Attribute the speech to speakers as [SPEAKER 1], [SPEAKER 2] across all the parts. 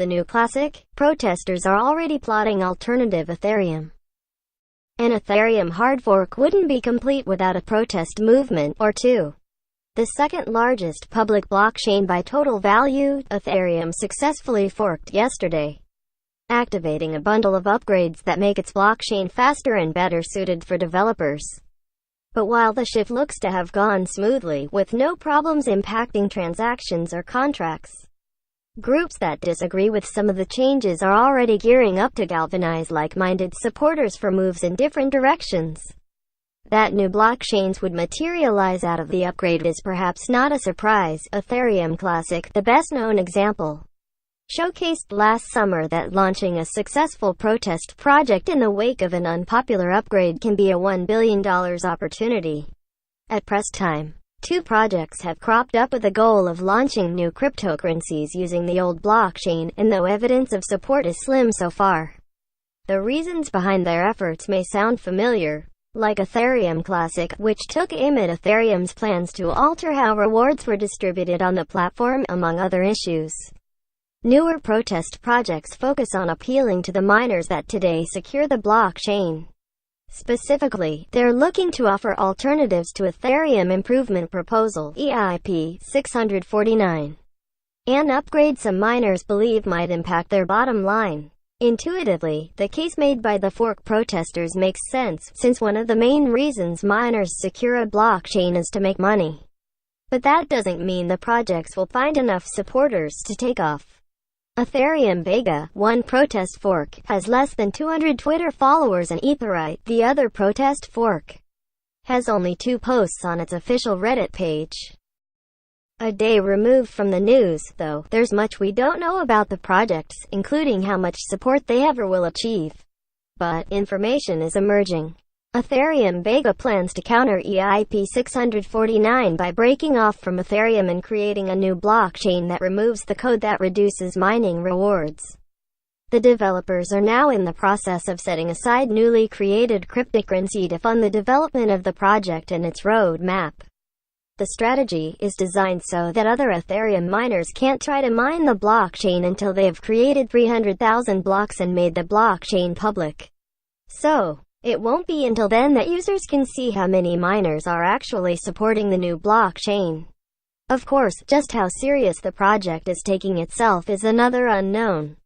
[SPEAKER 1] the new classic, protesters are already plotting alternative Ethereum. An Ethereum hard fork wouldn't be complete without a protest movement or two. The second largest public blockchain by total value, Ethereum successfully forked yesterday, activating a bundle of upgrades that make its blockchain faster and better suited for developers. But while the shift looks to have gone smoothly, with no problems impacting transactions or contracts, groups that disagree with some of the changes are already gearing up to galvanize like-minded supporters for moves in different directions. That new blockchains would materialize out of the upgrade is perhaps not a surprise. Ethereum Classic, the best-known example, showcased last summer that launching a successful protest project in the wake of an unpopular upgrade can be a $1 billion opportunity. At press time, two projects have cropped up with the goal of launching new cryptocurrencies using the old blockchain, and though evidence of support is slim so far, the reasons behind their efforts may sound familiar. Like Ethereum Classic, which took aim at Ethereum's plans to alter how rewards were distributed on the platform, among other issues. Newer protest projects focus on appealing to the miners that today secure the blockchain. Specifically, they're looking to offer alternatives to Ethereum Improvement Proposal (EIP 649), and upgrade some miners believe might impact their bottom line. Intuitively, the case made by the fork protesters makes sense, since one of the main reasons miners secure a blockchain is to make money. But that doesn't mean the projects will find enough supporters to take off. Ethereum Vega, one protest fork, has less than 200 Twitter followers, and Ethereum, the other protest fork, has only 2 posts on its official Reddit page. A day removed from the news, though, there's much we don't know about the projects, including how much support they ever will achieve. But information is emerging. Ethereum Vega plans to counter EIP 649 by breaking off from Ethereum and creating a new blockchain that removes the code that reduces mining rewards. The developers are now in the process of setting aside newly created cryptocurrency to fund the development of the project and its roadmap. The strategy is designed so that other Ethereum miners can't try to mine the blockchain until they have created 300,000 blocks and made the blockchain public. So, it won't be until then that users can see how many miners are actually supporting the new blockchain. Of course, just how serious the project is taking itself is another unknown.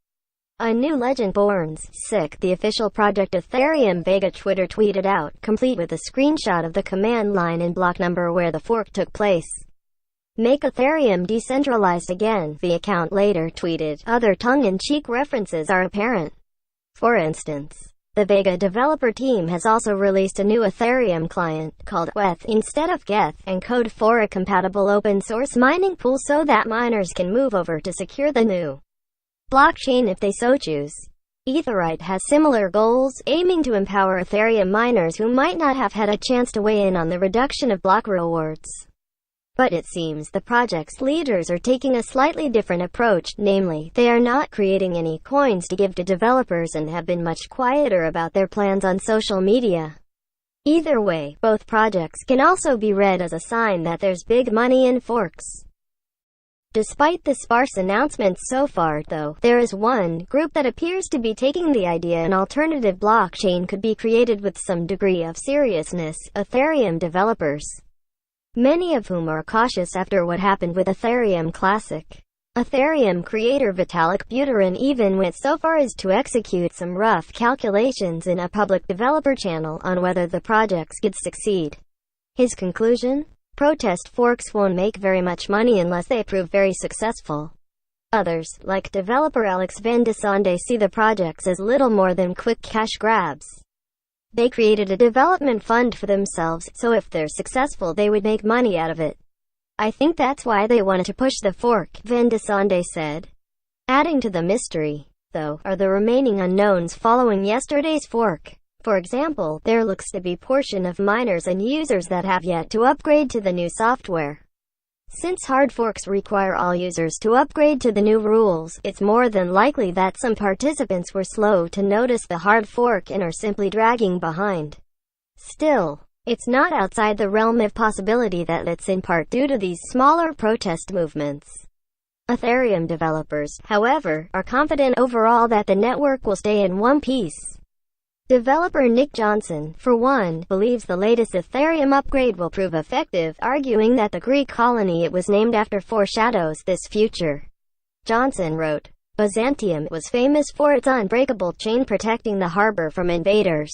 [SPEAKER 1] A new legend born, the official project Ethereum Vega Twitter tweeted out, complete with a screenshot of the command line and block number where the fork took place. Make Ethereum decentralized again, the account later tweeted. Other tongue-in-cheek references are apparent. For instance, the Vega developer team has also released a new Ethereum client, called Weth instead of Geth, and code for a compatible open-source mining pool so that miners can move over to secure the new blockchain if they so choose. Ethereum has similar goals, aiming to empower Ethereum miners who might not have had a chance to weigh in on the reduction of block rewards. But it seems the project's leaders are taking a slightly different approach, namely, they are not creating any coins to give to developers and have been much quieter about their plans on social media. Either way, both projects can also be read as a sign that there's big money in forks. Despite the sparse announcements so far, though, there is one group that appears to be taking the idea an alternative blockchain could be created with some degree of seriousness: Ethereum developers, many of whom are cautious after what happened with Ethereum Classic. Ethereum creator Vitalik Buterin even went so far as to execute some rough calculations in a public developer channel on whether the projects could succeed. His conclusion? Protest forks won't make very much money unless they prove very successful. Others, like developer Alex Van de Sande, see the projects as little more than quick cash grabs. They created a development fund for themselves, so if they're successful they would make money out of it. I think that's why they wanted to push the fork, Van de Sande said. Adding to the mystery, though, are the remaining unknowns following yesterday's fork. For example, there looks to be a portion of miners and users that have yet to upgrade to the new software. Since hard forks require all users to upgrade to the new rules, it's more than likely that some participants were slow to notice the hard fork and are simply dragging behind. Still, it's not outside the realm of possibility that it's in part due to these smaller protest movements. Ethereum developers, however, are confident overall that the network will stay in one piece. Developer Nick Johnson, for one, believes the latest Ethereum upgrade will prove effective, arguing that the Greek colony it was named after foreshadows this future. Johnson wrote, "Byzantium was famous for its unbreakable chain protecting the harbor from invaders.